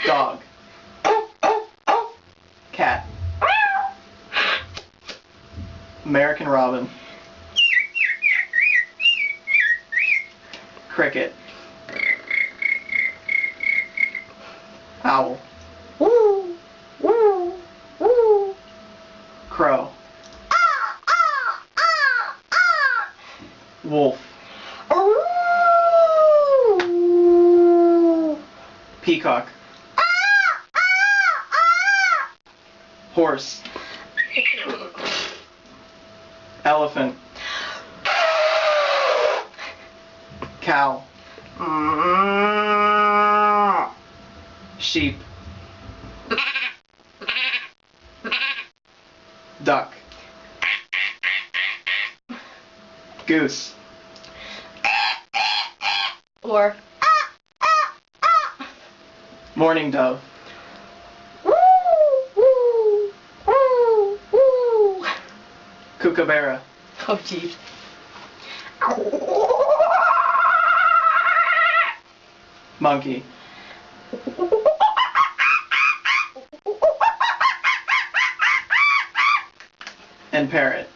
Dog. Cat. American robin. Cricket. Owl. Woo, woo, woo. Crow. Wolf. Peacock. Horse. Elephant. Cow. Sheep. Duck. Goose. Or Mourning dove. woo, woo, woo, woo. Kookaburra. Oh, jeez. Monkey. And parrot.